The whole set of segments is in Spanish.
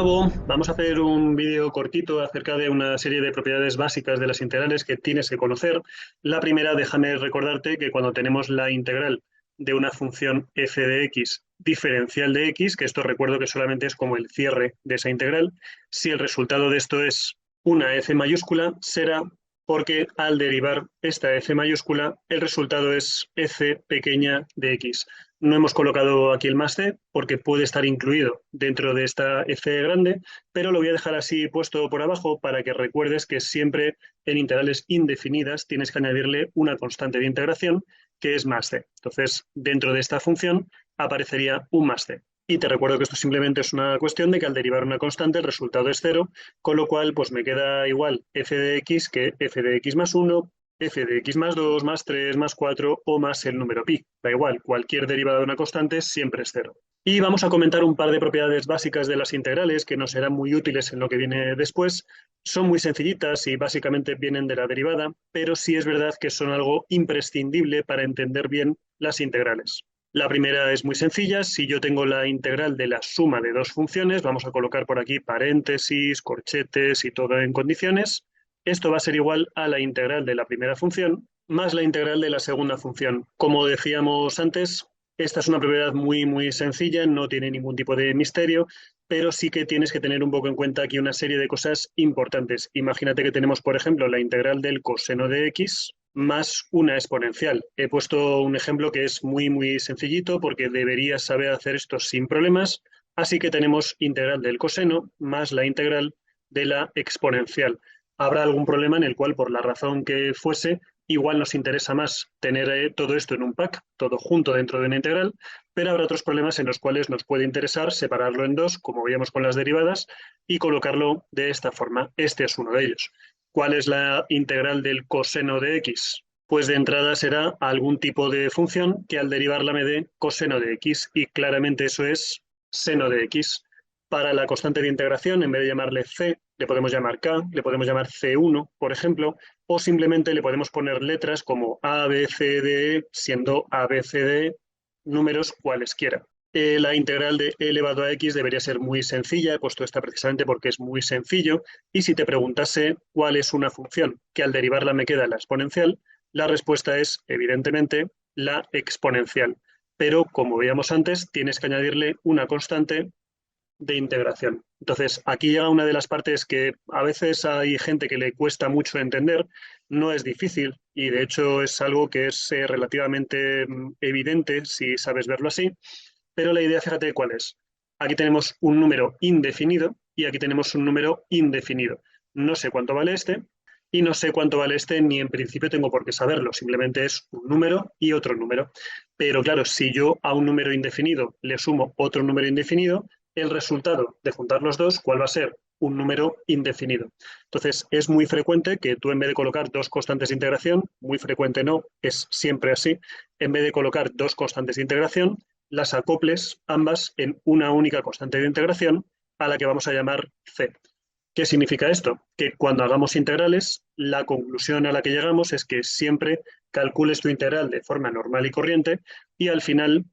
nuevo, vamos a hacer un vídeo cortito acerca de una serie de propiedades básicas de las integrales que tienes que conocer. La primera, déjame recordarte que cuando tenemos la integral de una función f de x diferencial de x, que esto recuerdo que solamente es como el cierre de esa integral, si el resultado de esto es una f mayúscula, será porque al derivar esta f mayúscula, el resultado es f pequeña de x. No hemos colocado aquí el más c porque puede estar incluido dentro de esta f grande, pero lo voy a dejar así puesto por abajo para que recuerdes que siempre en integrales indefinidas tienes que añadirle una constante de integración que es más c. Entonces, dentro de esta función aparecería un más c. Y te recuerdo que esto simplemente es una cuestión de que al derivar una constante el resultado es cero, con lo cual pues me queda igual f de x que f de x más 1, f de x más 2, más 3, más 4 o más el número pi. Da igual, cualquier derivada de una constante siempre es cero. Y vamos a comentar un par de propiedades básicas de las integrales que nos serán muy útiles en lo que viene después. Son muy sencillitas y básicamente vienen de la derivada, pero sí es verdad que son algo imprescindible para entender bien las integrales. La primera es muy sencilla. Si yo tengo la integral de la suma de dos funciones, vamos a colocar por aquí paréntesis, corchetes y todo en condiciones. Esto va a ser igual a la integral de la primera función más la integral de la segunda función. Como decíamos antes, esta es una propiedad muy sencilla, no tiene ningún tipo de misterio, pero sí que tienes que tener un poco en cuenta aquí una serie de cosas importantes. Imagínate que tenemos, por ejemplo, la integral del coseno de x más una exponencial. He puesto un ejemplo que es muy sencillito porque deberías saber hacer esto sin problemas. Así que tenemos integral del coseno más la integral de la exponencial. Habrá algún problema en el cual, por la razón que fuese, igual nos interesa más tener todo esto en un pack, todo junto dentro de una integral, pero habrá otros problemas en los cuales nos puede interesar separarlo en dos, como veíamos con las derivadas, y colocarlo de esta forma. Este es uno de ellos. ¿Cuál es la integral del coseno de x? Pues de entrada será algún tipo de función que al derivarla me dé coseno de x, y claramente eso es seno de x. Para la constante de integración, en vez de llamarle c, le podemos llamar k, le podemos llamar c1, por ejemplo, o simplemente le podemos poner letras como A, B, C, D, E, siendo A, B, C, D, E números cualesquiera. La integral de e elevado a x debería ser muy sencilla, he puesto esta precisamente porque es muy sencillo, y si te preguntase cuál es una función que al derivarla me queda la exponencial, la respuesta es, evidentemente, la exponencial. Pero, como veíamos antes, tienes que añadirle una constante de integración. Entonces, aquí llega una de las partes que a veces hay gente que le cuesta mucho entender, no es difícil y de hecho es algo que es relativamente evidente si sabes verlo así, pero la idea, fíjate cuál es. Aquí tenemos un número indefinido y aquí tenemos un número indefinido. No sé cuánto vale este y no sé cuánto vale este ni en principio tengo por qué saberlo, simplemente es un número y otro número. Pero claro, si yo a un número indefinido le sumo otro número indefinido, el resultado de juntar los dos, ¿cuál va a ser? Un número indefinido. Entonces, es muy frecuente que tú en vez de colocar dos constantes de integración, muy frecuente no, es siempre así, en vez de colocar dos constantes de integración, las acoples ambas en una única constante de integración a la que vamos a llamar c. ¿Qué significa esto? Que cuando hagamos integrales, la conclusión a la que llegamos es que siempre calcules tu integral de forma normal y corriente y al final,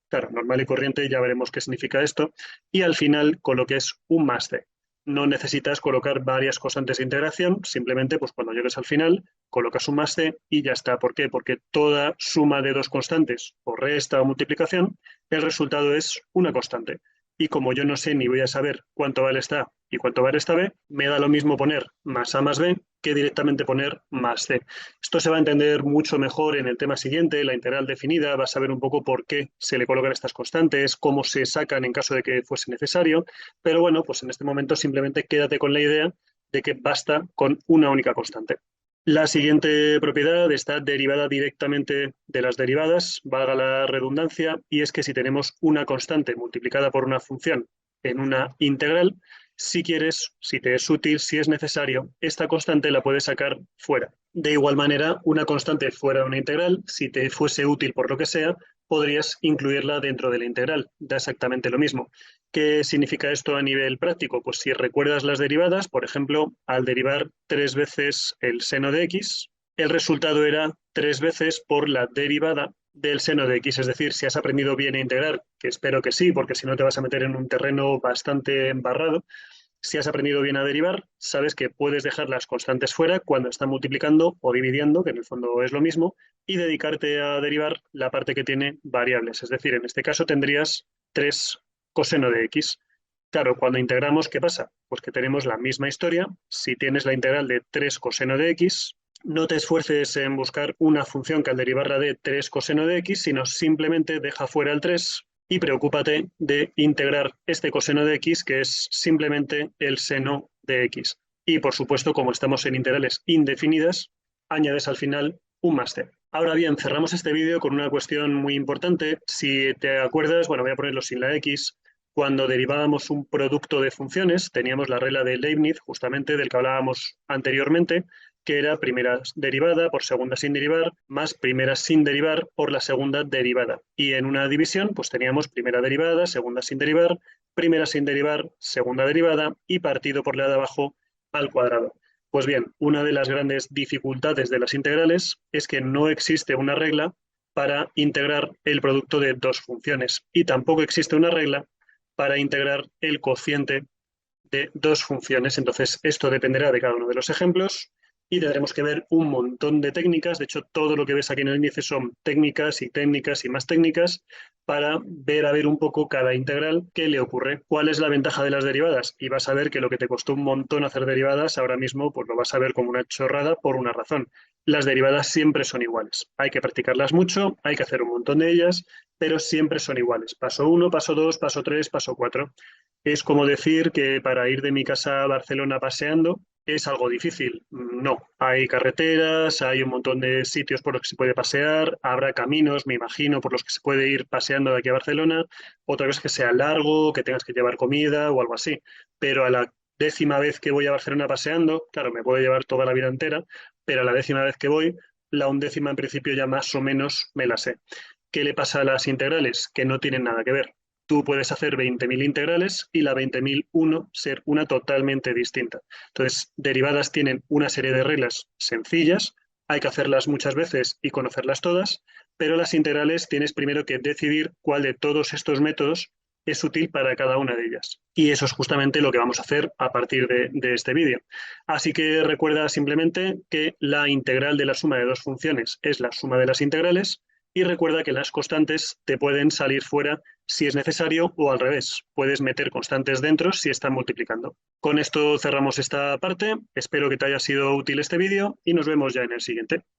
claro, normal y corriente, ya veremos qué significa esto, y al final coloques un más c. No necesitas colocar varias constantes de integración, simplemente pues cuando llegues al final colocas un más c y ya está. ¿Por qué? Porque toda suma de dos constantes o resta o multiplicación, el resultado es una constante. Y como yo no sé ni voy a saber cuánto vale esta A y cuánto vale esta B, me da lo mismo poner más A más B que directamente poner más C. Esto se va a entender mucho mejor en el tema siguiente, la integral definida, vas a ver un poco por qué se le colocan estas constantes, cómo se sacan en caso de que fuese necesario, pero bueno, pues en este momento simplemente quédate con la idea de que basta con una única constante. La siguiente propiedad está derivada directamente de las derivadas, valga la redundancia, y es que si tenemos una constante multiplicada por una función en una integral, si quieres, si te es útil, si es necesario, esta constante la puedes sacar fuera. De igual manera, una constante fuera de una integral, si te fuese útil por lo que sea, podrías incluirla dentro de la integral. Da exactamente lo mismo. ¿Qué significa esto a nivel práctico? Pues si recuerdas las derivadas, por ejemplo, al derivar 3 veces el seno de x, el resultado era 3 veces por la derivada del seno de x. Es decir, si has aprendido bien a integrar, que espero que sí, porque si no te vas a meter en un terreno bastante embarrado. Si has aprendido bien a derivar, sabes que puedes dejar las constantes fuera cuando están multiplicando o dividiendo, que en el fondo es lo mismo, y dedicarte a derivar la parte que tiene variables. Es decir, en este caso tendrías 3 coseno de x. Claro, cuando integramos, ¿qué pasa? Pues que tenemos la misma historia. Si tienes la integral de 3 coseno de x, no te esfuerces en buscar una función que al derivarla de 3 coseno de x, sino simplemente deja fuera el 3 y preocúpate de integrar este coseno de x, que es simplemente el seno de x. Y por supuesto, como estamos en integrales indefinidas, añades al final un máster. Ahora bien, cerramos este vídeo con una cuestión muy importante. Si te acuerdas, bueno, voy a ponerlo sin la x. Cuando derivábamos un producto de funciones, teníamos la regla de Leibniz, justamente del que hablábamos anteriormente, que era primera derivada por segunda sin derivar, más primera sin derivar por la segunda derivada. Y en una división, pues teníamos primera derivada, segunda sin derivar, primera sin derivar, segunda derivada y partido por la de abajo al cuadrado. Pues bien, una de las grandes dificultades de las integrales es que no existe una regla para integrar el producto de dos funciones y tampoco existe una regla para integrar el cociente de dos funciones. Entonces, esto dependerá de cada uno de los ejemplos y tendremos que ver un montón de técnicas. De hecho, todo lo que ves aquí en el índice son técnicas y técnicas y más técnicas para ver a ver un poco cada integral qué le ocurre. ¿Cuál es la ventaja de las derivadas? Y vas a ver que lo que te costó un montón hacer derivadas, ahora mismo pues lo vas a ver como una chorrada por una razón. Las derivadas siempre son iguales. Hay que practicarlas mucho, hay que hacer un montón de ellas, pero siempre son iguales. Paso 1, paso 2, paso 3, paso 4. Es como decir que para ir de mi casa a Barcelona paseando es algo difícil. No, hay carreteras, hay un montón de sitios por los que se puede pasear, habrá caminos, me imagino, por los que se puede ir paseando de aquí a Barcelona. Otra vez que sea largo, que tengas que llevar comida o algo así. Pero a la 10ª vez que voy a Barcelona paseando, claro, me puedo llevar toda la vida entera, pero a la 10ª vez que voy, la 11ª en principio ya más o menos me la sé. ¿Qué le pasa a las integrales? Que no tienen nada que ver. Tú puedes hacer 20.000 integrales y la 20.001 ser una totalmente distinta. Entonces, derivadas tienen una serie de reglas sencillas, hay que hacerlas muchas veces y conocerlas todas, pero las integrales tienes primero que decidir cuál de todos estos métodos es útil para cada una de ellas. Y eso es justamente lo que vamos a hacer a partir de este vídeo. Así que recuerda simplemente que la integral de la suma de dos funciones es la suma de las integrales y recuerda que las constantes te pueden salir fuera si es necesario o al revés. Puedes meter constantes dentro si están multiplicando. Con esto cerramos esta parte. Espero que te haya sido útil este vídeo y nos vemos ya en el siguiente.